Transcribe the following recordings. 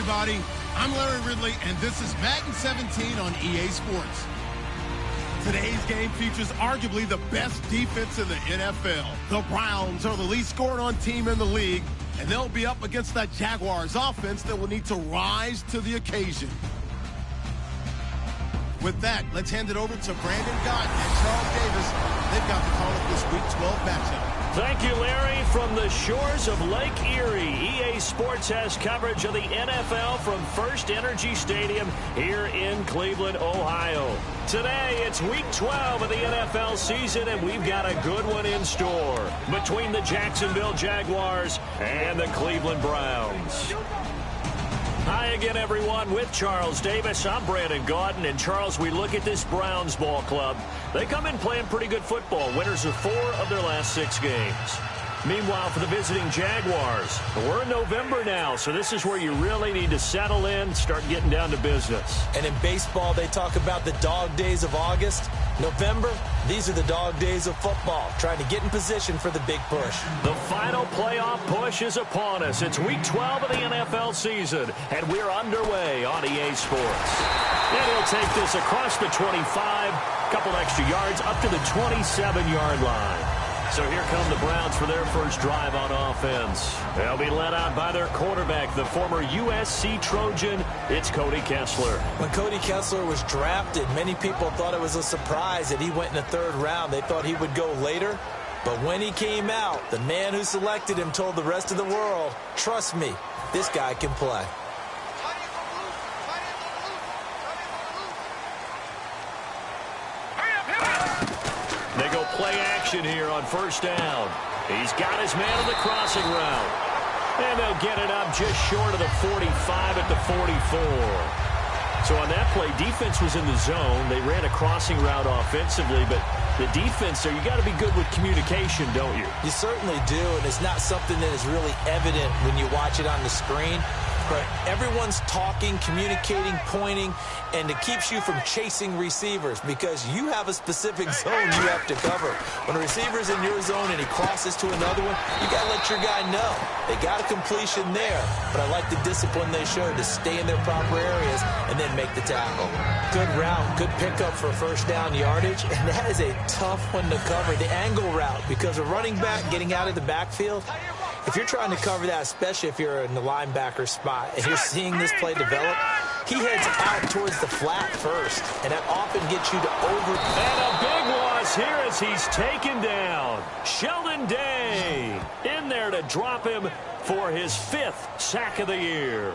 everybody. I'm Larry Ridley, and this is Madden 17 on EA Sports. Today's game features arguably the best defense in the NFL. The Browns are the least scored-on team in the league, and they'll be up against that Jaguars offense that will need to rise to the occasion. With that, let's hand it over to Brandon Gott and Charles Davis. They've got the call of this Week 12 matchup. Thank you, Larry. From the shores of Lake Erie, EA Sports has coverage of the NFL from First Energy Stadium here in Cleveland, Ohio. Today, it's Week 12 of the NFL season, and we've got a good one in store between the Jacksonville Jaguars and the Cleveland Browns. Hi again, everyone. With Charles Davis, I'm Brandon Gaudin. And, Charles, we look at this Browns ball club. They come in playing pretty good football. Winners of 4 of their last 6 games. Meanwhile, for the visiting Jaguars, we're in November now, so this is where you really need to settle in, start getting down to business. And in baseball, they talk about the dog days of August. November, these are the dog days of football, trying to get in position for the big push. The final playoff push is upon us. It's Week 12 of the NFL season, and we're underway on EA Sports. And he'll take this across the 25, couple extra yards, up to the 27-yard line. So here come the Browns for their first drive on offense. They'll be led out by their quarterback, the former USC Trojan. It's Cody Kessler. When Cody Kessler was drafted, many people thought it was a surprise that he went in the 3rd round. They thought he would go later. But when he came out, the man who selected him told the rest of the world, trust me, this guy can play. They go play action here on first down. He's got his man on the crossing route. And they'll get it up just short of the 45 at the 44. So on that play, defense was in the zone. They ran a crossing route offensively, but the defense there, you got to be good with communication, don't you? You certainly do, and it's not something that is really evident when you watch it on the screen. But everyone's talking, communicating, pointing, and it keeps you from chasing receivers because you have a specific zone you have to cover. When a receiver's in your zone and he crosses to another one, you got to let your guy know. They got a completion there, but I like the discipline they showed to stay in their proper areas and then make the tackle. Good route, good pickup for first down yardage, and that is a tough one to cover, the angle route, because a running back getting out of the backfield, if you're trying to cover that, especially if you're in the linebacker spot and you're seeing this play develop, he heads out towards the flat first, and that often gets you to over. And a big loss here as he's taken down. Sheldon Day in there to drop him for his 5th sack of the year.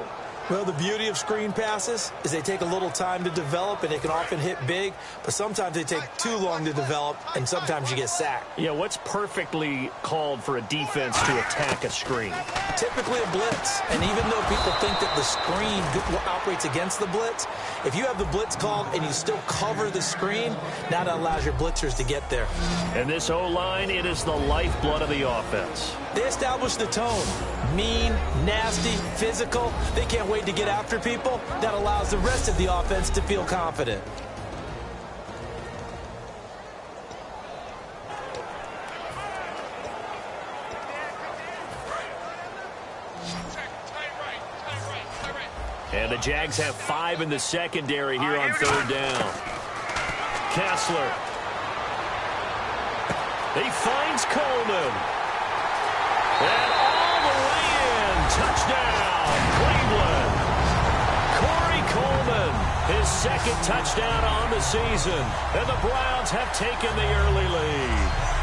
Well, the beauty of screen passes is they take a little time to develop, and they can often hit big, but sometimes they take too long to develop, and sometimes you get sacked. Yeah, what's perfectly called for a defense to attack a screen? Typically a blitz, and even though people think that the screen operates against the blitz, if you have the blitz called and you still cover the screen, now that allows your blitzers to get there. And this O-line, it is the lifeblood of the offense. They establish the tone. Mean, nasty, physical. They can't wait to get after people. That allows the rest of the offense to feel confident. And the Jags have 5 in the secondary here on 3rd down. Kessler. He finds Coleman. And all the way in. Touchdown, Cleveland. Corey Coleman, his 2nd touchdown on the season. And the Browns have taken the early lead.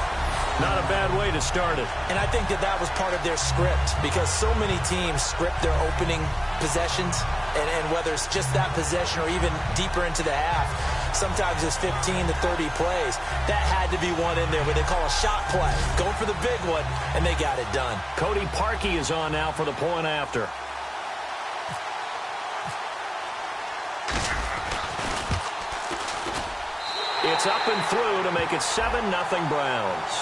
Not a bad way to start it. And I think that that was part of their script because so many teams script their opening possessions, and whether it's just that possession or even deeper into the half, sometimes it's 15 to 30 plays. That had to be one in there where they call a shot play. Go for the big one, and they got it done. Cody Parkey is on now for the point after. It's up and through to make it 7-0 Browns.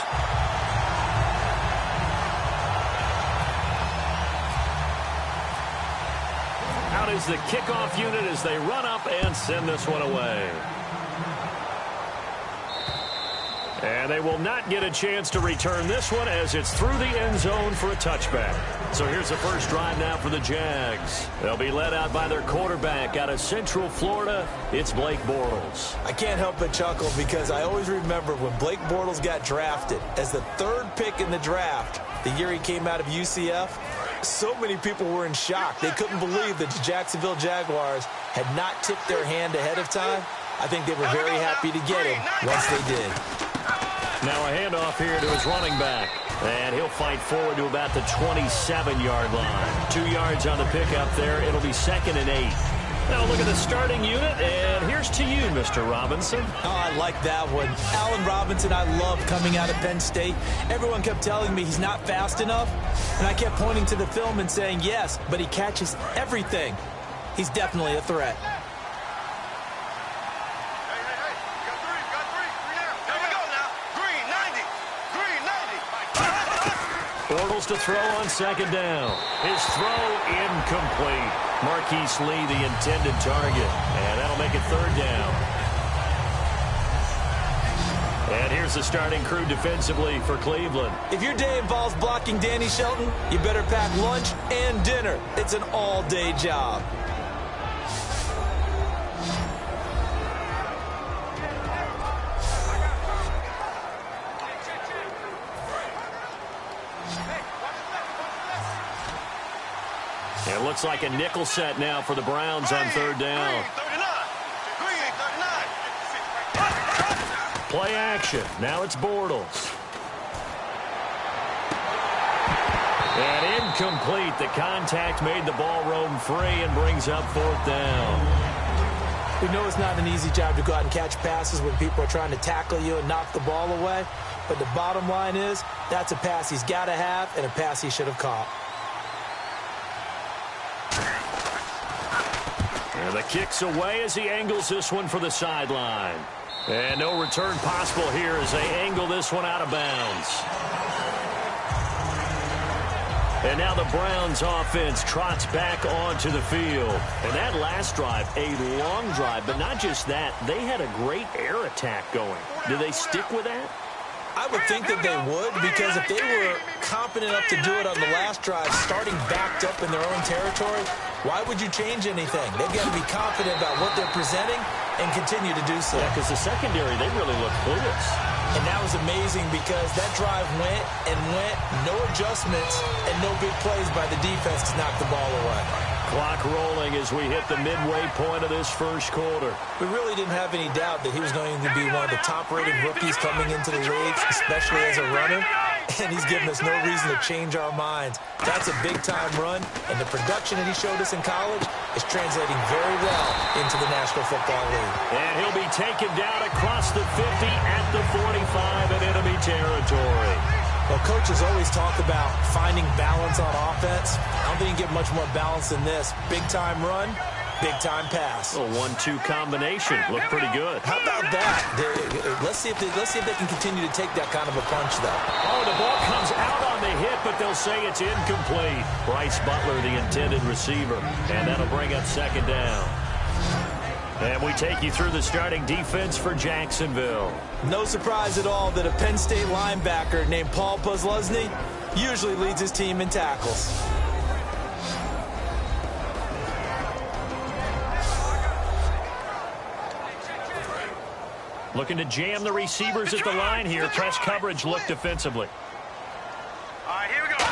Out is the kickoff unit as they run up and send this one away. And they will not get a chance to return this one as it's through the end zone for a touchback. So here's the first drive now for the Jags. They'll be led out by their quarterback out of Central Florida. It's Blake Bortles. I can't help but chuckle because I always remember when Blake Bortles got drafted as the 3rd pick in the draft, the year he came out of UCF. So many people were in shock. They couldn't believe that the Jacksonville Jaguars had not tipped their hand ahead of time. I think they were very happy to get him once they did. Now a handoff here to his running back. And he'll fight forward to about the 27-yard line. 2 yards on the pickup there. It'll be 2nd and 8. Now look at the starting unit, and here's to you, Mr. Robinson. Oh, I like that one. Allen Robinson, I love coming out of Penn State. Everyone kept telling me he's not fast enough, and I kept pointing to the film and saying, yes, but he catches everything. He's definitely a threat. Bortles to throw on 2nd down. His throw incomplete. Marquise Lee, the intended target. And that'll make it 3rd down. And here's the starting crew defensively for Cleveland. If your day involves blocking Danny Shelton, you better pack lunch and dinner. It's an all-day job. It looks like a nickel set now for the Browns on 3rd down. Play action. Now it's Bortles. And incomplete. The contact made the ball roam free and brings up 4th down. We know it's not an easy job to go out and catch passes when people are trying to tackle you and knock the ball away. But the bottom line is, that's a pass he's got to have and a pass he should have caught. And the kick's away as he angles this one for the sideline. And no return possible here as they angle this one out of bounds. And now the Browns offense trots back onto the field. And that last drive, a long drive, but not just that. They had a great air attack going. Do they stick with that? I would think that they would, because if they were competent enough to do it on the last drive, starting backed up in their own territory, why would you change anything? They've got to be confident about what they're presenting and continue to do so. Yeah, because the secondary, they really look clueless. And that was amazing because that drive went and went, no adjustments, and no big plays by the defense to knock the ball away. Clock rolling as we hit the midway point of this first quarter. We really didn't have any doubt that he was going to be one of the top-rated rookies coming into the league, especially as a runner. And he's given us no reason to change our minds. That's a big-time run, and the production that he showed us in college is translating very well into the National Football League. And he'll be taken down across the 50 at the 45 in enemy territory. Well, coaches always talk about finding balance on offense. I don't think you can get much more balance than this. Big-time run, big-time pass. A 1-2 combination. Looked pretty good. How about that? Let's see if they can continue to take that kind of a punch, though. Oh, the ball comes out on the hit, but they'll say it's incomplete. Bryce Butler, the intended receiver. And that'll bring up 2nd down. And we take you through the starting defense for Jacksonville. No surprise at all that a Penn State linebacker named Paul Posluszny usually leads his team in tackles. Looking to jam the receivers at the line here. Press coverage look defensively. All right, here we go.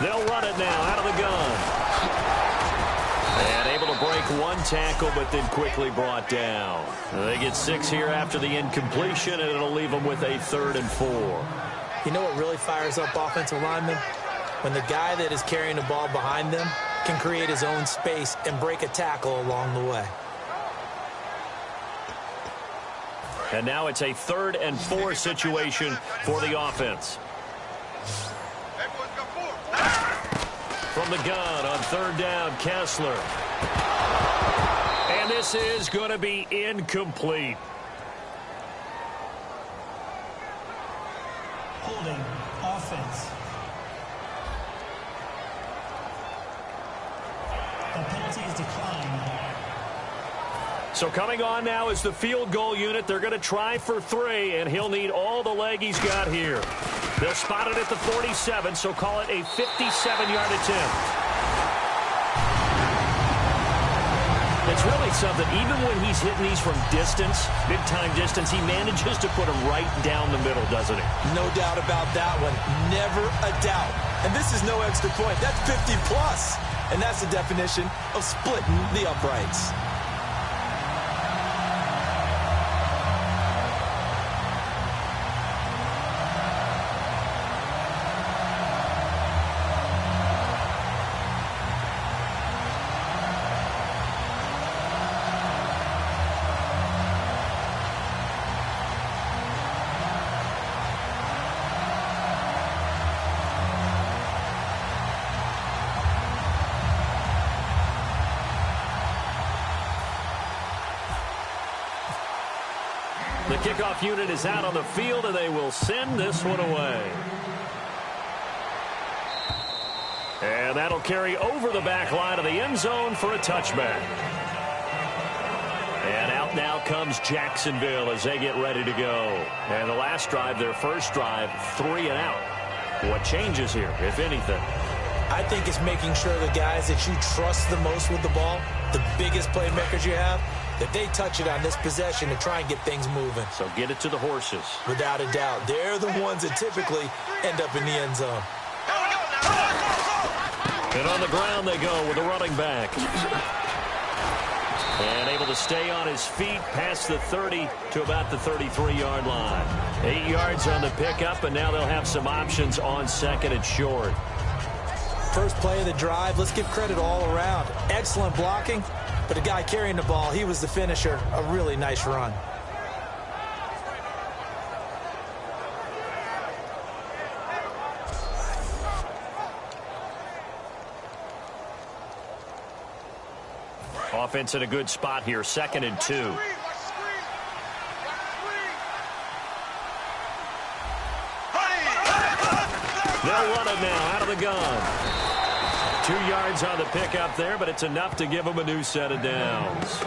They'll run it now out of the gun. And able to break one tackle, but then quickly brought down. They get 6 here after the incompletion, and it'll leave them with a 3rd and 4. You know what really fires up offensive linemen? When the guy that is carrying the ball behind them can create his own space and break a tackle along the way. And now it's a 3rd and 4 situation for the offense. From the gun on 3rd down, Kessler. And this is going to be incomplete. Holding offense. The penalty is declined. So coming on now is the field goal unit. They're going to try for 3, and he'll need all the leg he's got here. They'll spot it at the 47, so call it a 57-yard attempt. It's really something. Even when he's hitting these from distance, big-time distance, he manages to put them right down the middle, doesn't he? No doubt about that one. Never a doubt. And this is no extra point. That's 50-plus. And that's the definition of splitting the uprights. The kickoff unit is out on the field, and they will send this one away. And that'll carry over the back line of the end zone for a touchback. And out now comes Jacksonville as they get ready to go. And the last drive, their first drive, 3 and out. What changes here, if anything? I think it's making sure the guys that you trust the most with the ball, the biggest playmakers you have, that they touch it on this possession to try and get things moving. So get it to the horses. Without a doubt. They're the ones that typically end up in the end zone. And on the ground they go with the running back. And able to stay on his feet past the 30 to about the 33-yard line. 8 yards on the pickup, and now they'll have some options on second and short. First play of the drive, let's give credit all around. Excellent blocking, but the guy carrying the ball, he was the finisher. A really nice run. Offense in a good spot here, 2nd and 2. They'll run it now out of the gun. 2 yards on the pickup there, but it's enough to give them a new set of downs.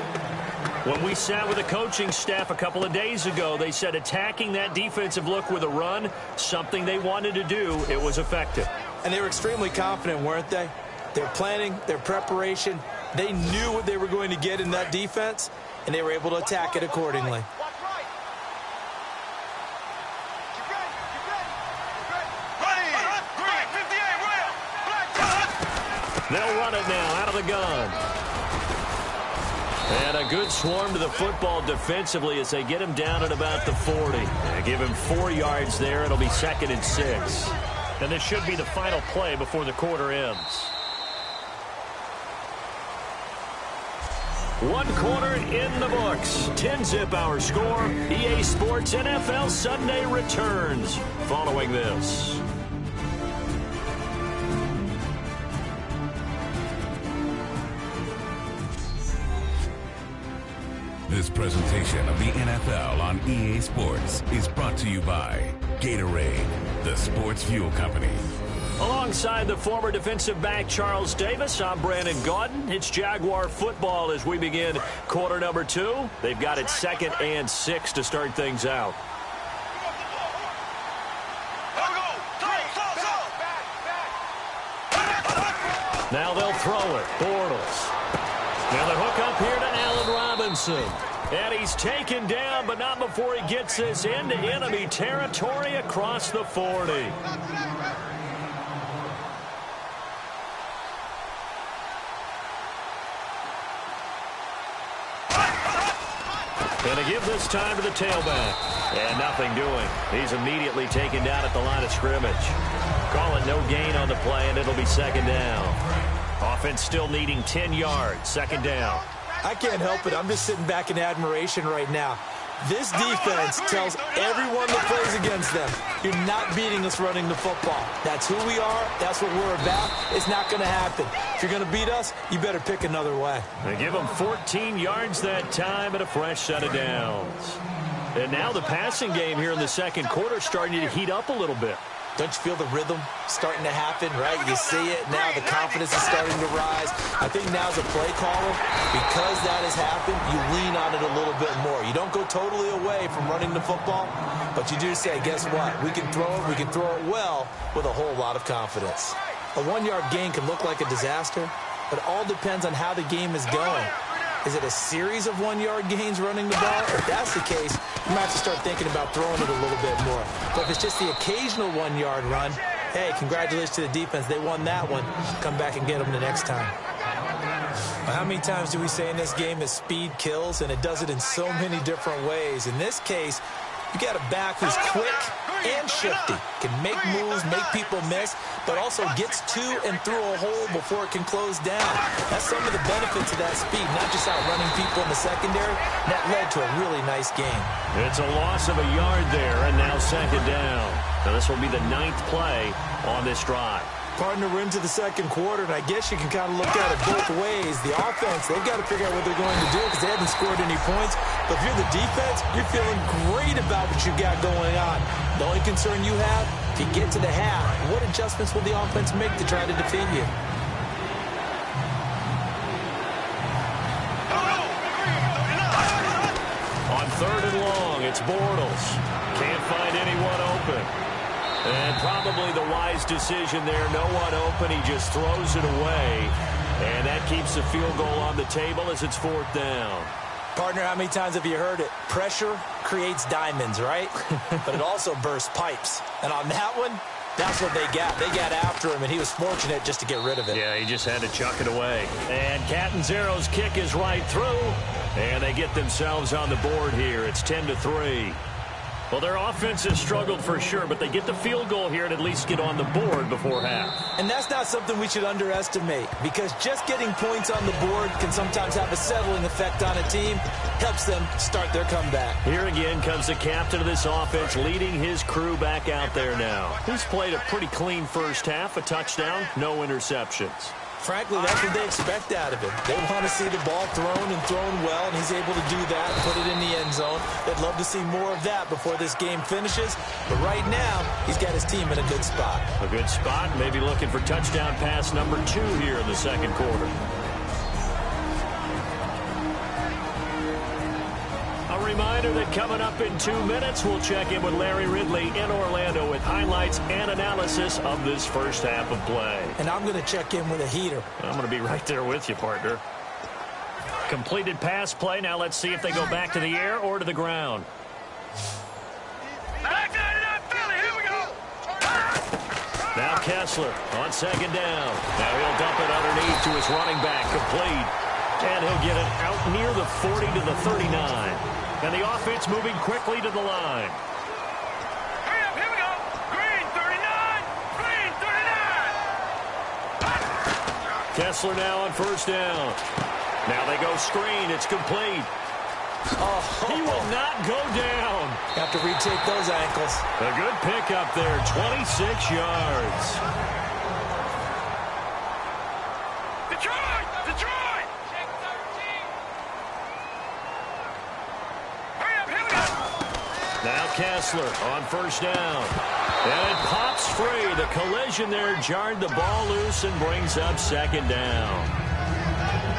When we sat with the coaching staff a couple of days ago, they said attacking that defensive look with a run, something they wanted to do, it was effective. And they were extremely confident, weren't they? Their planning, their preparation, they knew what they were going to get in that defense, and they were able to attack it accordingly. They'll run it now out of the gun. And a good swarm to the football defensively as they get him down at about the 40. They give him 4 yards there. It'll be 2nd and 6. And this should be the final play before the quarter ends. 1 quarter in the books. 10-zip our score. EA Sports NFL Sunday returns following this. This presentation of the NFL on EA Sports is brought to you by Gatorade, the sports fuel company. Alongside the former defensive back Charles Davis, I'm Brandon Gaudin. It's Jaguar football as we begin quarter number 2. They've got it 2nd and 6 to start things out. Now they'll throw it. Bortles. Now the hook up here to Allen Robinson. And he's taken down, but not before he gets this into enemy territory across the 40. And to give this time to the tailback. And nothing doing. He's immediately taken down at the line of scrimmage. Call it no gain on the play, and it'll be 2nd down. Offense still needing 10 yards, 2nd down. I can't help it. I'm just sitting back in admiration right now. This defense tells everyone that plays against them, you're not beating us running the football. That's who we are. That's what we're about. It's not going to happen. If you're going to beat us, you better pick another way. They give them 14 yards that time and a fresh set of downs. And now the passing game here in the 2nd quarter starting to heat up a little bit. Don't you feel the rhythm starting to happen, right? You see it now. The confidence is starting to rise. I think now as a play caller, because that has happened, you lean on it a little bit more. You don't go totally away from running the football, but you do say, guess what? We can throw it. We can throw it well with a whole lot of confidence. A 1-yard gain can look like a disaster, but it all depends on how the game is going. Is it a series of 1-yard gains running the ball? If that's the case, you might have to start thinking about throwing it a little bit more. But if it's just the occasional 1-yard run, hey, congratulations to the defense. They won that one. Come back and get them the next time. But how many times do we say in this game that speed kills, and it does it in so many different ways? In this case, you got a back who's quick and shifty, can make moves, make people miss, but also gets to and through a hole before it can close down. That's some of the benefits of that speed, not just outrunning people in the secondary. That led to a really nice game. It's a loss of a yard there, and now second down. Now this will be the 9th play on this drive. Partner, we're into the second quarter, and I guess you can kind of look at it both ways. The offense, they've got to figure out what they're going to do because they haven't scored any points. But if you're the defense, you're feeling great about what you've got going on. The only concern you have, if you get to the half, what adjustments will the offense make to try to defeat you? On 3rd and long, it's Bortles. Can't find anyone open. And probably the wise decision there. No one open. He just throws it away. And that keeps the field goal on the table as it's 4th down. Partner, how many times have you heard it? Pressure creates diamonds, right? But it also bursts pipes. And on that one, that's what they got. They got after him, and he was fortunate just to get rid of it. Yeah, he just had to chuck it away. And Catanzaro's kick is right through. And they get themselves on the board here. It's 10-3. Well, their offense has struggled for sure, but they get the field goal here and at least get on the board before half. And that's not something we should underestimate, because just getting points on the board can sometimes have a settling effect on a team. Helps them start their comeback. Here again comes the captain of this offense, leading his crew back out there now. He's played a pretty clean first half, a touchdown, no interceptions. Frankly, that's what they expect out of him. They want to see the ball thrown and thrown well, and he's able to do that and put it in the end zone. They'd love to see more of that before this game finishes. But right now, he's got his team in a good spot. A good spot, maybe looking for touchdown pass number 2 here in the second quarter. A reminder that coming up in 2 minutes, we'll check in with Larry Ridley in Orlando with highlights and analysis of this first half of play. And I'm going to check in with a heater. I'm going to be right there with you, partner. Completed pass play. Now let's see if they go back to the air or to the ground. Here we go. Now Kessler on second down. Now he'll dump it underneath to his running back, complete. And he'll get it out near the 40 to the 39. And the offense moving quickly to the line. Hurry up, here we go. Green 39. Green 39. Kessler now on first down. Now they go screen. It's complete. Oh, he will not go down. Have to retake those ankles. A good pickup there, 26 yards. Detroit! Detroit! Hurry up, here we go. Now Kessler on first down. And it pops free. The collision there jarred the ball loose and brings up second down.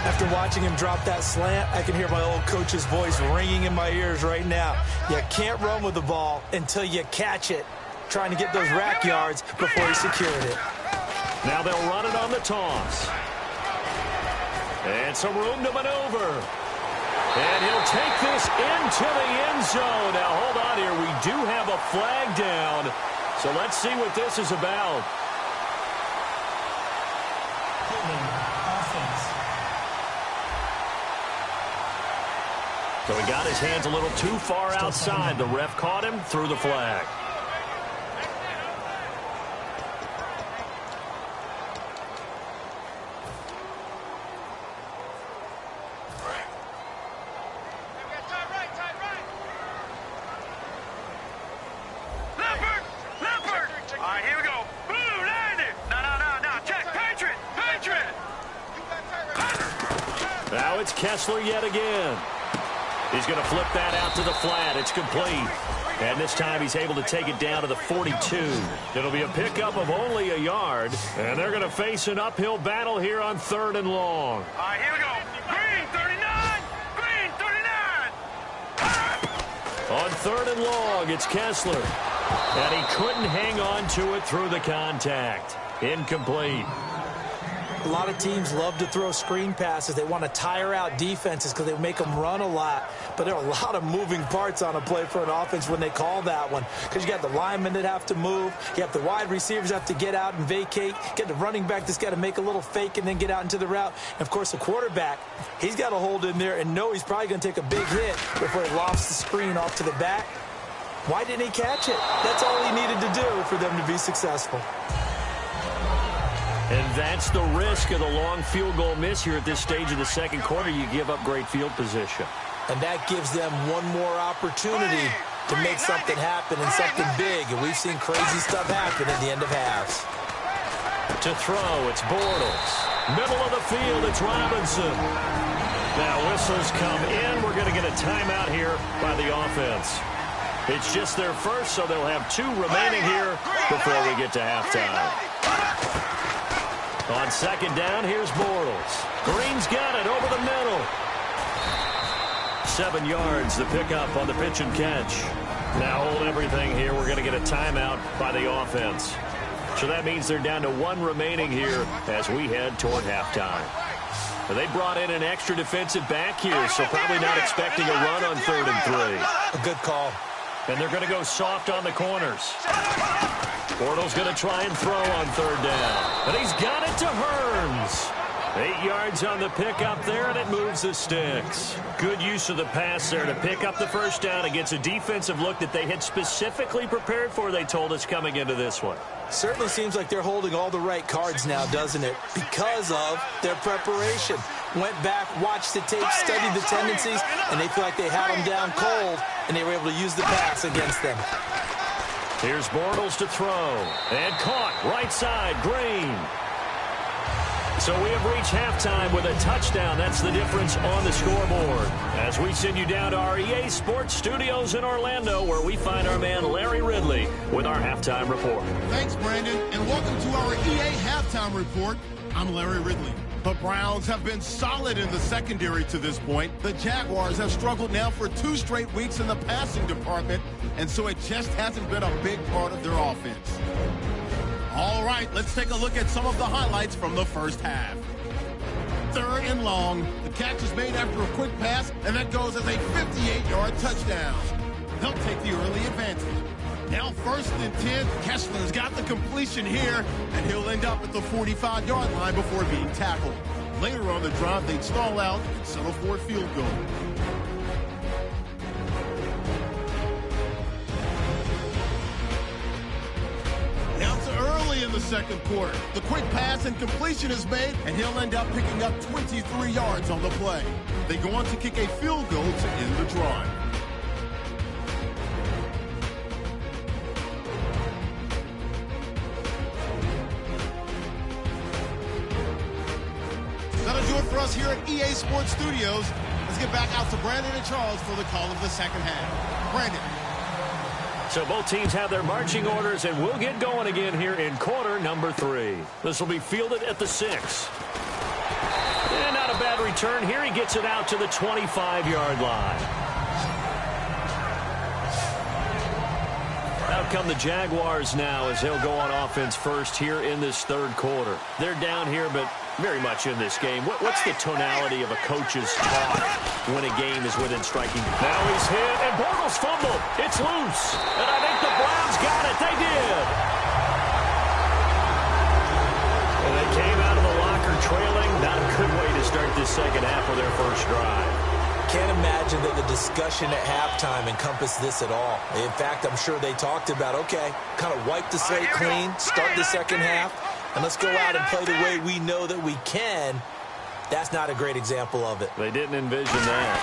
After watching him drop that slant, I can hear my old coach's voice ringing in my ears right now. You can't run with the ball until you catch it. Trying to get those rack yards before he secured it. Now they'll run it on the toss. And some room to maneuver. And he'll take this into the end zone. Now hold on here. We do have a flag down. So let's see what this is about. So he got his hands a little too far outside. The ref caught him, threw the flag. Leopard! All right, here we go. Blue, landed. No. Check. Patriot. Now it's Kessler yet again. He's going to flip that out to the flat. It's complete. And this time he's able to take it down to the 42. It'll be a pickup of only a yard. And they're going to face an uphill battle here on 3rd and long. All right, here we go. Green 39. Green 39. On 3rd and long, it's Kessler. And he couldn't hang on to it through the contact. Incomplete. A lot of teams love to throw screen passes. They want to tire out defenses because they make them run a lot. But there are a lot of moving parts on a play for an offense when they call that one. Because you got the linemen that have to move. You have the wide receivers have to get out and vacate. You get the running back that's got to make a little fake and then get out into the route. And, of course, the quarterback, he's got to hold in there and know he's probably going to take a big hit before he lofts the screen off to the back. Why didn't he catch it? That's all he needed to do for them to be successful. And that's the risk of the long field goal miss here at this stage of the second quarter. You give up great field position. And that gives them one more opportunity to make something happen and something big. And we've seen crazy stuff happen at the end of halves. To throw, it's Bortles. Middle of the field, it's Robinson. Now whistles come in. We're going to get a timeout here by the offense. It's just their first, so they'll have 2 remaining here before we get to halftime. On 2nd down, here's Bortles. Green's got it over the middle. 7 yards, the pickup on the pitch and catch. Now hold everything here. We're going to get a timeout by the offense. So that means they're down to 1 remaining here as we head toward halftime. They brought in an extra defensive back here, so probably not expecting a run on 3rd and 3. A good call. And they're going to go soft on the corners. Bortles going to try and throw on 3rd down. And he's got it to Hearns. 8 yards on the pickup there, and it moves the sticks. Good use of the pass there to pick up the first down against a defensive look that they had specifically prepared for, they told us, coming into this one. Certainly seems like they're holding all the right cards now, doesn't it? Because of their preparation. Went back, watched the tape, studied the tendencies, and they feel like they had them down cold, and they were able to use the pass against them. Here's Bortles to throw. And caught right side, Green. So we have reached halftime with a touchdown. That's the difference on the scoreboard. As we send you down to our EA Sports Studios in Orlando, where we find our man Larry Ridley with our halftime report. Thanks, Brandon, and welcome to our EA Halftime Report. I'm Larry Ridley. The Browns have been solid in the secondary to this point. The Jaguars have struggled now for 2 straight weeks in the passing department, and so it just hasn't been a big part of their offense. All right, let's take a look at some of the highlights from the first half. 3rd and long. The catch is made after a quick pass, and that goes as a 58-yard touchdown. They'll take the early advantage. Now 1st and 10. Kessler's got the completion here, and he'll end up at the 45-yard line before being tackled. Later on the drive, they'd stall out and settle for a field goal. In the second quarter, the quick pass and completion is made, and he'll end up picking up 23 yards on the play. They go on to kick a field goal to end the drive. That'll do it for us here at EA Sports Studios. Let's get back out to Brandon and Charles for the call of the second half. Brandon. So both teams have their marching orders, and we'll get going again here in quarter number 3. This will be fielded at the 6. And not a bad return here. He gets it out to the 25-yard line. Out come the Jaguars now as they'll go on offense first here in this 3rd quarter. They're down here, but very much in this game. What's the tonality of a coach's talk when a game is within striking? Now he's hit, and Bortles fumbled. It's loose, and I think the Browns got it. They did. And they came out of the locker trailing. Not a good way to start this second half of their first drive. Can't imagine that the discussion at halftime encompassed this at all. In fact, I'm sure they talked about, okay, kind of wipe the slate clean, start the second half, and let's go out and play the way we know that we can. That's not a great example of it. They didn't envision that.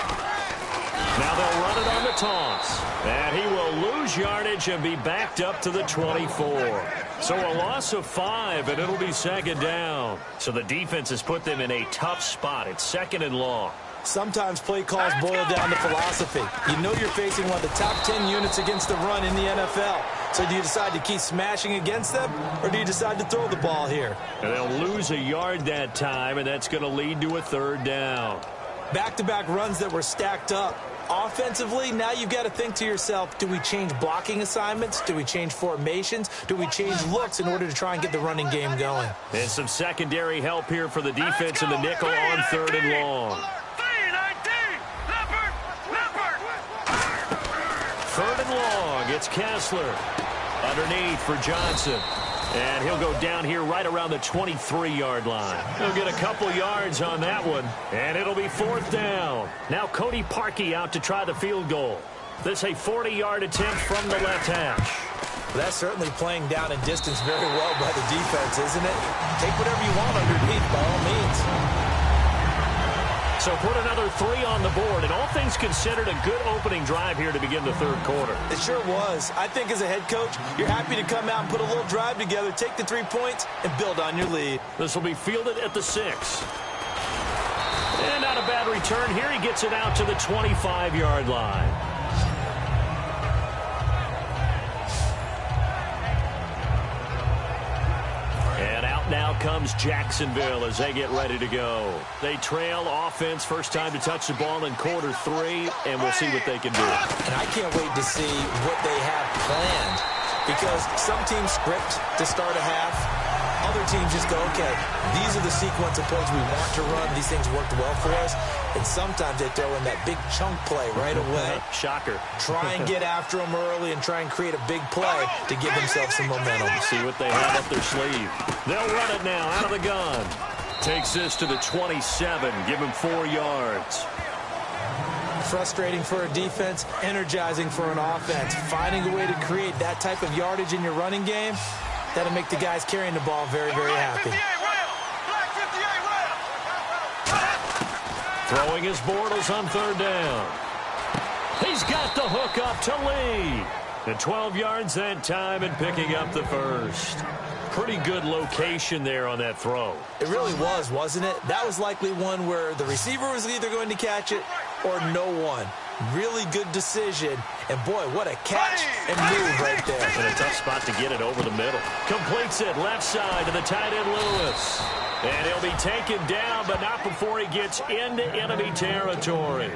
Now they'll run it on the toss. And he will lose yardage and be backed up to the 24. So a loss of 5, and it'll be 2nd down. So the defense has put them in a tough spot. It's 2nd and long. Sometimes play calls boil down to philosophy. You know you're facing one of the top 10 units against the run in the NFL. So do you decide to keep smashing against them, or do you decide to throw the ball here? And they'll lose a yard that time, and that's going to lead to a third down. Back-to-back runs that were stacked up. Offensively, now you've got to think to yourself, do we change blocking assignments? Do we change formations? Do we change looks in order to try and get the running game going? And some secondary help here for the defense in the nickel on 3rd and long. 3rd and long, it's Kessler. Underneath for Johnson. And he'll go down here right around the 23-yard line. He'll get a couple yards on that one, and it'll be 4th down. Now Cody Parkey out to try the field goal. This a 40-yard attempt from the left hash. Well, that's certainly playing down in distance very well by the defense, isn't it? Take whatever you want underneath, by all means. So put another 3 on the board, and all things considered, a good opening drive here to begin the 3rd quarter. It sure was. I think as a head coach, you're happy to come out and put a little drive together, take the 3 points, and build on your lead. This will be fielded at the 6. And not a bad return here. He gets it out to the 25-yard line. And out now comes Jacksonville as they get ready to go. They trail offense, first time to touch the ball in quarter 3, and we'll see what they can do. And I can't wait to see what they have planned, because some teams script to start a half. Other teams just go, okay, these are the sequence of plays we want to run. These things worked well for us. And sometimes they throw in that big chunk play right away. Shocker. Try and get after them early and try and create a big play to give themselves some momentum. See what they have up their sleeve. They'll run it now out of the gun. Takes this to the 27. Give him 4 yards. Frustrating for a defense, energizing for an offense. Finding a way to create that type of yardage in your running game, that'll make the guys carrying the ball very, very happy. Throwing his Bortles on 3rd down. He's got the hook up to Lee. And 12 yards that time and picking up the first. Pretty good location there on that throw. It really was, wasn't it? That was likely one where the receiver was either going to catch it or no one. Really good decision. And, boy, what a catch and move right there. And a tough spot to get it over the middle. Completes it left side to the tight end Lewis. And he'll be taken down, but not before he gets into enemy territory.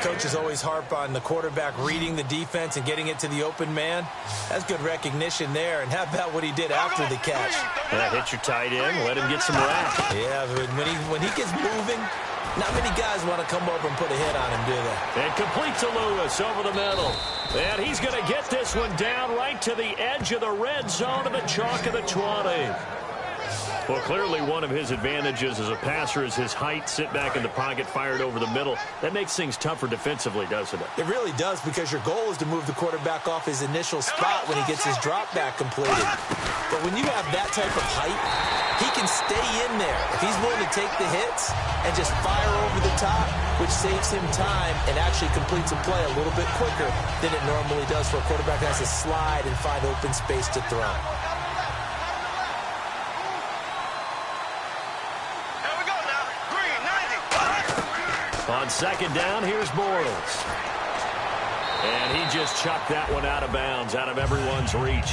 Coaches always harp on the quarterback reading the defense and getting it to the open man. That's good recognition there. And how about what he did after the catch? Hit your tight end, let him get some rap. Yeah, when he gets moving, not many guys want to come over and put a hit on him, do they? And complete to Lewis over the middle. And he's going to get this one down right to the edge of the red zone of the chalk of the 20. Well, clearly one of his advantages as a passer is his height. Sit back in the pocket, fired over the middle. That makes things tougher defensively, doesn't it? It really does, because your goal is to move the quarterback off his initial spot when he gets his drop back completed. But when you have that type of height, he can stay in there. If he's willing to take the hits and just fire over the top, which saves him time and actually completes a play a little bit quicker than it normally does for a quarterback that has to slide and find open space to throw. On 2nd down, here's Bortles. And he just chucked that one out of bounds, out of everyone's reach.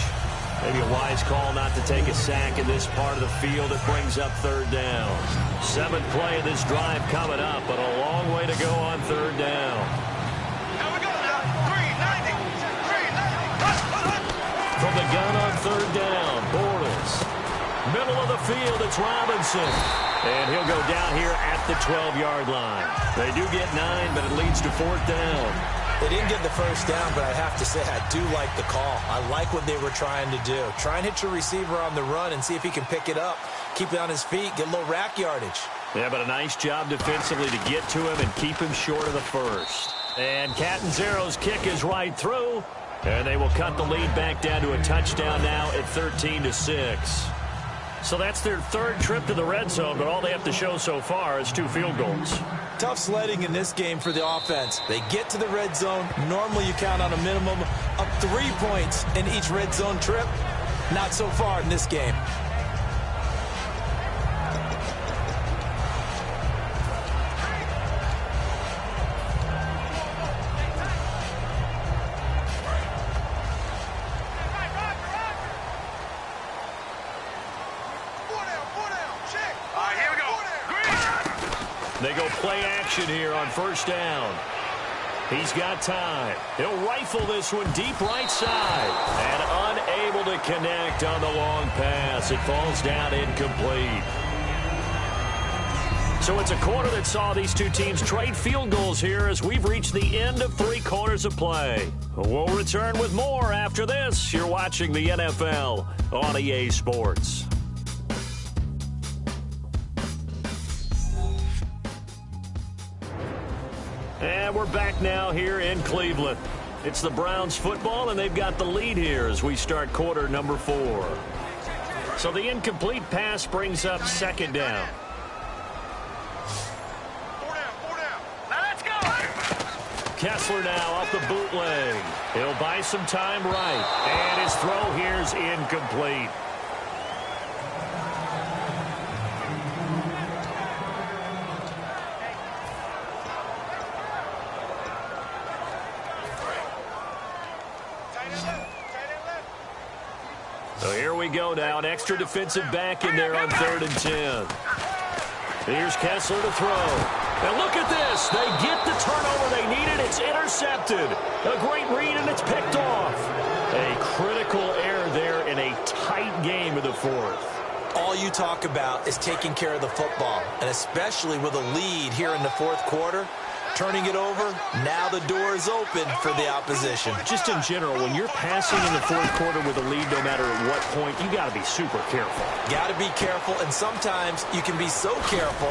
Maybe a wise call not to take a sack in this part of the field. It brings up 3rd down. 7th play of this drive coming up, but a long way to go on 3rd down. Here we go now. 390. From the gun on 3rd down, Bortles. Middle of the field, it's Robinson. And he'll go down here at the 12-yard line. They do get 9, but it leads to 4th down. They didn't get the first down, but I have to say I do like the call. I like what they were trying to do. Try and hit your receiver on the run and see if he can pick it up. Keep it on his feet, get a little rack yardage. Yeah, but a nice job defensively to get to him and keep him short of the first. And Catanzaro's kick is right through. And they will cut the lead back down to a touchdown now at 13-6. So that's their 3rd trip to the red zone, but all they have to show so far is 2 field goals. Tough sledding in this game for the offense. They get to the red zone. Normally you count on a minimum of 3 points in each red zone trip. Not so far in this game. They go play action here on first down. He's got time. He'll rifle this one deep right side. And unable to connect on the long pass. It falls down incomplete. So it's a quarter that saw these two teams trade field goals here as we've reached the end of 3 quarters of play. We'll return with more after this. You're watching the NFL on EA Sports. And we're back now here in Cleveland. It's the Browns football, and they've got the lead here as we start quarter number 4. So the incomplete pass brings up second down. 4 down. Now let's go. Kessler now off the bootleg. He'll buy some time right. And his throw here's incomplete. So here we go now. An extra defensive back in there on 3rd and 10. Here's Kessler to throw. And look at this. They get the turnover they needed. It's intercepted. A great read, and it's picked off. A critical error there in a tight game of the 4th. All you talk about is taking care of the football, and especially with a lead here in the 4th quarter. Turning it over, now the door is open for the opposition. Just in general, when you're passing in the 4th quarter with a lead, no matter at what point, you got to be super careful. Got to be careful, and sometimes you can be so careful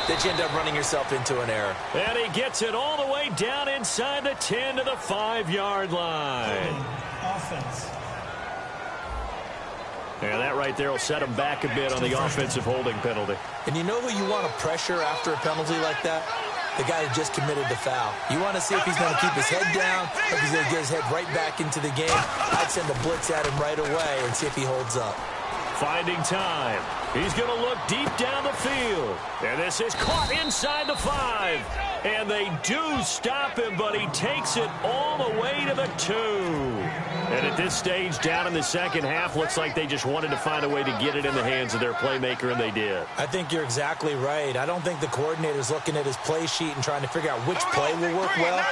that you end up running yourself into an error. And he gets it all the way down inside the 10 to the 5-yard line. Offense. Yeah, that right there will set him back a bit on the offensive holding penalty. And you know who you want to pressure after a penalty like that? The guy who just committed the foul. You want to see if he's going to keep his head down or if he's going to get his head right back into the game. I'd send a blitz at him right away and see if he holds up. Finding time. He's going to look deep down the field. And this is caught inside the 5. And they do stop him, but he takes it all the way to the 2. And at this stage, down in the second half, looks like they just wanted to find a way to get it in the hands of their playmaker, and they did. I think you're exactly right. I don't think the coordinator's looking at his play sheet and trying to figure out which play will work well.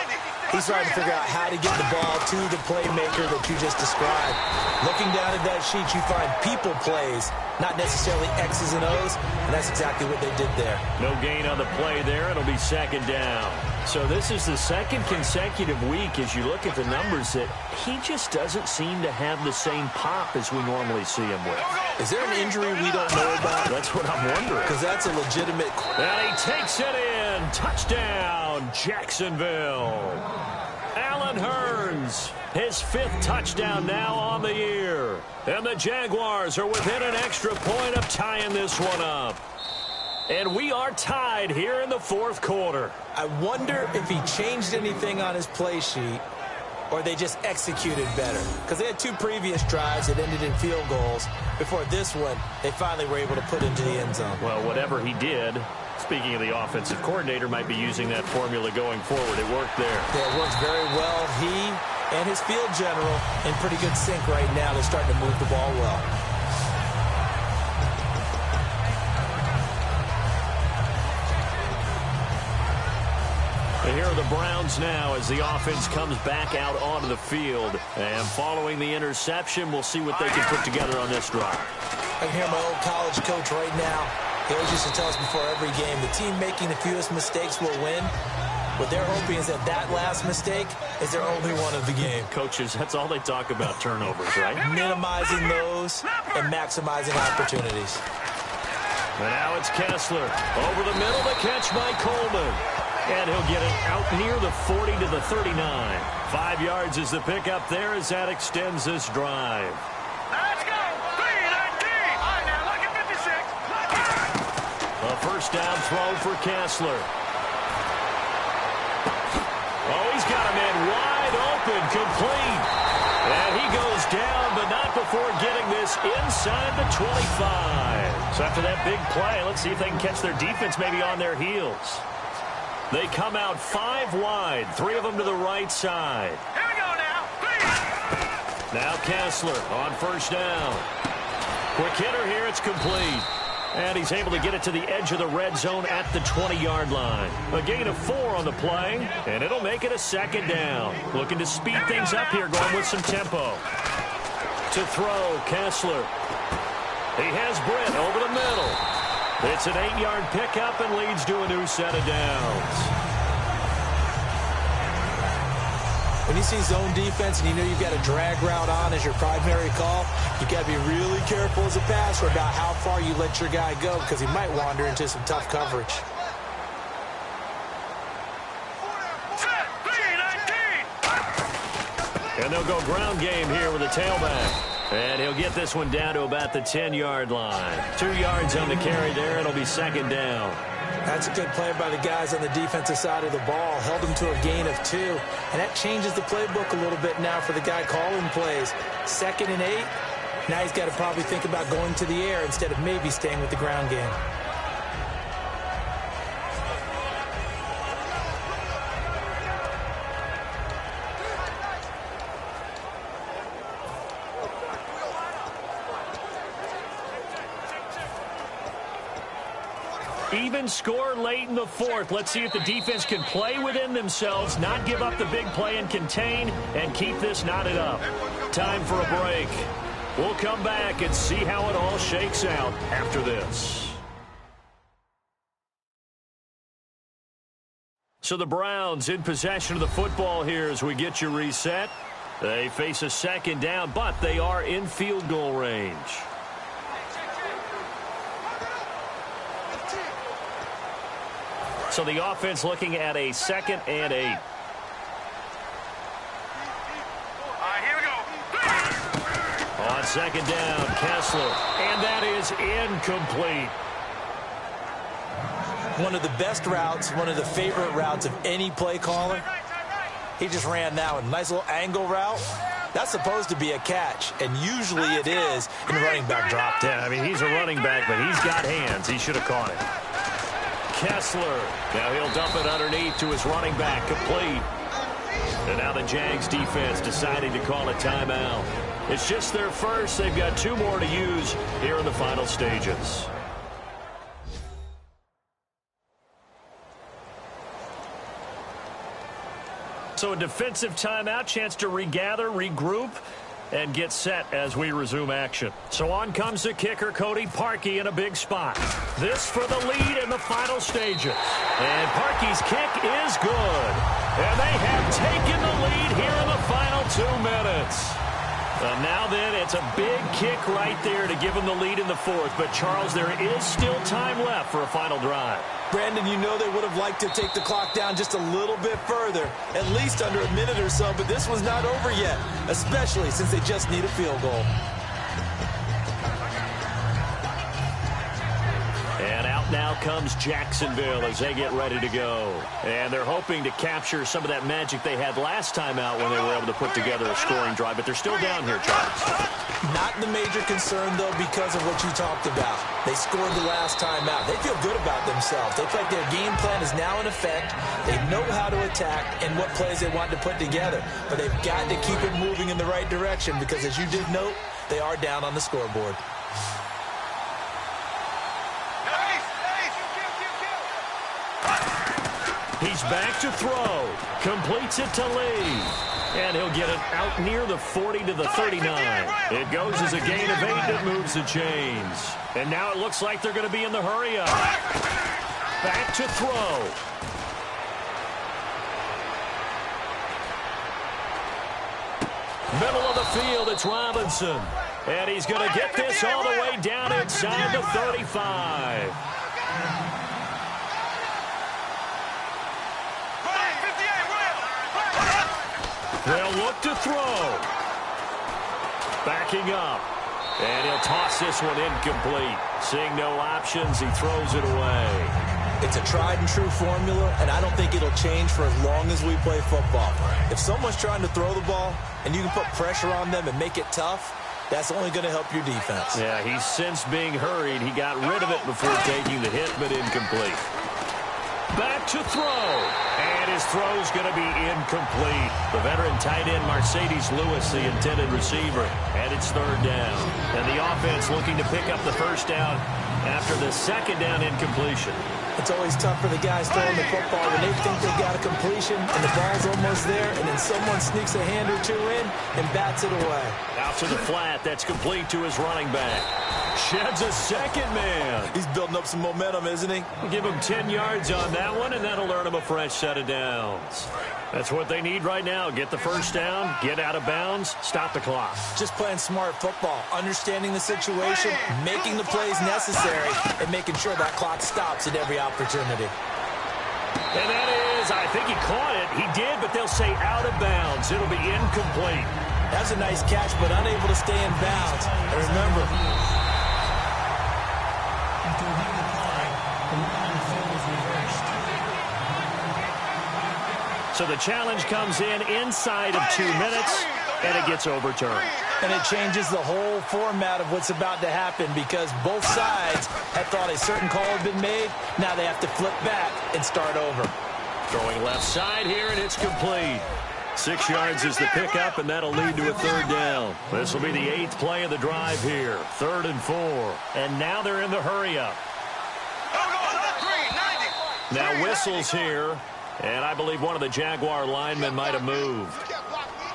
He's trying to figure out how to get the ball to the playmaker that you just described. Looking down at that sheet, you find people plays, not necessarily X's and O's, and that's exactly what they did there. No gain on the play there. It'll be second down. So this is the second consecutive week as you look at the numbers that he just doesn't seem to have the same pop as we normally see him with. Is there an injury we don't know about? That's what I'm wondering. Because that's a legitimate... And he takes it in. Touchdown, Jacksonville. Allen Hurns, his 5th touchdown now on the year. And the Jaguars are within an extra point of tying this one up. And we are tied here in the 4th quarter. I wonder if he changed anything on his play sheet or they just executed better. Because they had 2 previous drives that ended in field goals. Before this one, they finally were able to put into the end zone. Well, whatever he did, speaking of the offensive coordinator, might be using that formula going forward. It worked there. Yeah, it works very well. He and his field general in pretty good sync right now. They're starting to move the ball well. And here are the Browns now as the offense comes back out onto the field. And following the interception, we'll see what they can put together on this drive. I can hear my old college coach right now. He always used to tell us before every game, the team making the fewest mistakes will win. What they're hoping is that that last mistake is their only one of the game. Coaches, that's all they talk about, turnovers, right? Minimizing those and maximizing opportunities. And now it's Kessler. Over the middle, the catch by Coleman. And he'll get it out near the 40 to the 39. 5 yards is the pickup there as that extends this drive. Let's go. 3 and deep. All right, now look at 56. A first down throw for Kessler. Oh, he's got a man wide open, complete. And he goes down, but not before getting this inside the 25. So after that big play, let's see if they can catch their defense maybe on their heels. They come out 5 wide, 3 of them to the right side. Here we go now. Now Kessler on first down. Quick hitter here, it's complete. And he's able to get it to the edge of the red zone at the 20-yard line. A gain of 4 on the play, and it'll make it a second down. Looking to speed things up here, going with some tempo. To throw, Kessler. He has Britt over the middle. It's an 8-yard pickup and leads to a new set of downs. When you see zone defense and you know you've got a drag route on as your primary call, you got to be really careful as a passer about how far you let your guy go because he might wander into some tough coverage. And they'll go ground game here with a tailback. And he'll get this one down to about the 10-yard line. 2 yards on the carry there. It'll be second down. That's a good play by the guys on the defensive side of the ball. Held them to a gain of 2. And that changes the playbook a little bit now for the guy calling plays. 2nd and 8. Now he's got to probably think about going to the air instead of maybe staying with the ground game. Even score late in the 4th. Let's see if the defense can play within themselves, not give up the big play and contain, and keep this knotted up. Time for a break. We'll come back and see how it all shakes out after this. So the Browns in possession of the football here as we get you reset. They face a second down, but they are in field goal range. So the offense looking at a 2nd and 8. All right, here we go. On second down, Kessler. And that is incomplete. One of the best routes, one of the favorite routes of any play caller. He just ran that one. Nice little angle route. That's supposed to be a catch, and usually it is, and the running back dropped it. Yeah, I mean, he's a running back, but he's got hands. He should have caught it. Kessler. Now he'll dump it underneath to his running back, complete. And now the Jags defense deciding to call a timeout. It's just their first. They've got 2 more to use here in the final stages. So a defensive timeout, chance to regather, regroup, and get set as we resume action. So on comes the kicker, Cody Parkey, in a big spot. This for the lead in the final stages. And Parkey's kick is good. And they have taken the lead here in the final 2 minutes. And now then, it's a big kick right there to give them the lead in the 4th. But, Charles, there is still time left for a final drive. Brandon, you know they would have liked to take the clock down just a little bit further, at least under a minute or so, but this one's not over yet, especially since they just need a field goal. And out now comes Jacksonville as they get ready to go. And they're hoping to capture some of that magic they had last time out when they were able to put together a scoring drive, but they're still down here, Charles. Not the major concern, though, because of what you talked about. They scored the last time out. They feel good about themselves. They feel like their game plan is now in effect. They know how to attack and what plays they want to put together. But they've got to keep it moving in the right direction because, as you did note, they are down on the scoreboard. He's back to throw. Completes it to Lee. And he'll get it out near the 40 to the 39. It goes as a gain of 8 that moves the chains. And now it looks like they're going to be in the hurry-up. Back to throw. Middle of the field, it's Robinson. And he's going to get this all the way down inside the 35. They'll look to throw. Backing up. And he'll toss this one incomplete. Seeing no options, he throws it away. It's a tried-and-true formula, and I don't think it'll change for as long as we play football. If someone's trying to throw the ball and you can put pressure on them and make it tough, that's only going to help your defense. Yeah, he's since being hurried. He got rid of it before taking the hit, but incomplete. Back to throw. And his throw's going to be incomplete. The veteran tight end Mercedes Lewis, the intended receiver. And it's third down. And the offense looking to pick up the first down after the second down incompletion. It's always tough for the guys throwing the football when they think they've got a completion and the ball's almost there, and then someone sneaks a hand or two in and bats it away. Out to the flat. That's complete to his running back. Sheds a second man. He's building up some momentum, isn't he? Give him 10 yards on that one, and that'll earn him a fresh set of downs. That's what they need right now. Get the first down, get out of bounds, stop the clock. Just playing smart football, understanding the situation, making the plays necessary, and making sure that clock stops at every opportunity. And that is, I think he caught it. He did, but they'll say out of bounds. It'll be incomplete. That's a nice catch, but unable to stay in bounds. And remember, After reviewing the play, the rule on the field was reversed. So the challenge comes in inside of 2 minutes, and it gets overturned. and it changes the whole format of what's about to happen because both sides had thought a certain call had been made. Now they have to flip back and start over. Throwing left side here, and it's complete. 6 yards is the pickup, and that'll lead to a third down. This will be the 8th play of the drive here. 3rd and 4. And now they're in the hurry-up. Now whistles here, and I believe one of the Jaguar linemen might have moved.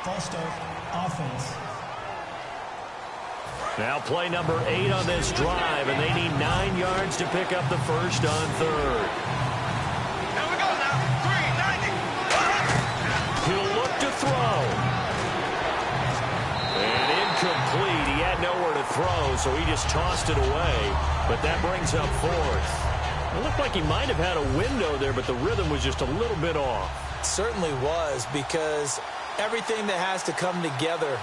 False start, offense. Now play number 8 on this drive, and they need 9 yards to pick up the first on 3rd. He'll look to throw. And incomplete. He had nowhere to throw, so he just tossed it away. But that brings up 4th. It looked like he might have had a window there, but the rhythm was just a little bit off. It certainly was, because everything that has to come together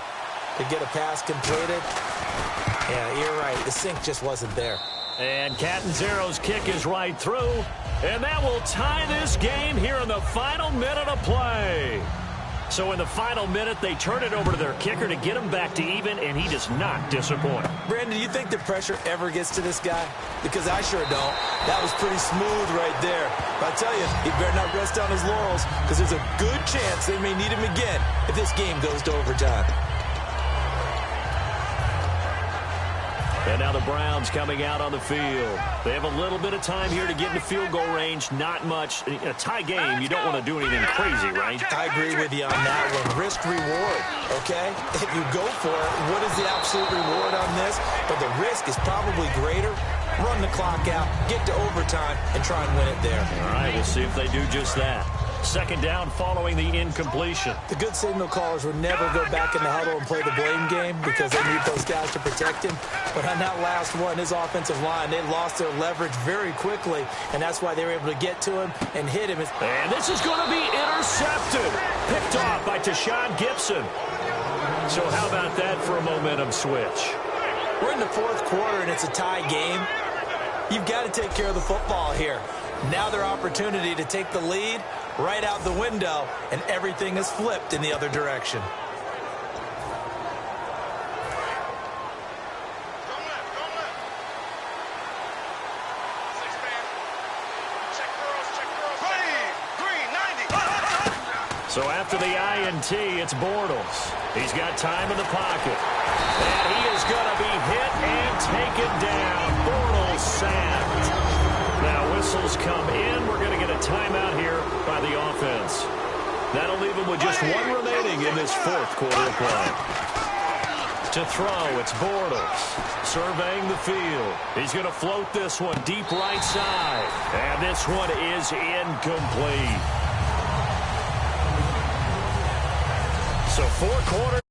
to get a pass completed, yeah, you're right. The sync just wasn't there. And Catanzaro's kick is right through. And that will tie this game here in the final minute of play. So in the final minute, they turn it over to their kicker to get him back to even, and he does not disappoint. Brandon, do you think the pressure ever gets to this guy? Because I sure don't. That was pretty smooth right there. But I tell you, he better not rest on his laurels, because there's a good chance they may need him again if this game goes to overtime. And now the Browns coming out on the field. They have a little bit of time here to get into field goal range. Not much. In a tie game, you don't want to do anything crazy, right? I agree with you on that one. Risk reward, okay? If you go for it, what is the absolute reward on this? But the risk is probably greater. Run the clock out, get to overtime, and try and win it there. All right, we'll see if they do just that. 2nd down following the incompletion. The good signal callers would never go back in the huddle and play the blame game because they need those guys to protect him. But on that last one, his offensive line, they lost their leverage very quickly, and that's why they were able to get to him and hit him. And this is going to be intercepted. Picked off by Tashawn Gibson. So how about that for a momentum switch? We're in the 4th quarter, and it's a tie game. You've got to take care of the football here. Now their opportunity to take the lead right out the window, and everything is flipped in the other direction. So after the INT, it's Bortles. He's got time in the pocket. And he is going to be hit and taken down. Bortles sacked. Now whistles come in. We're going to get a timeout here by the offense. That'll leave him with just 1 remaining in this 4th quarter of play. To throw, it's Bortles. Surveying the field. He's going to float this one deep right side. And this one is incomplete. So 4 quarters.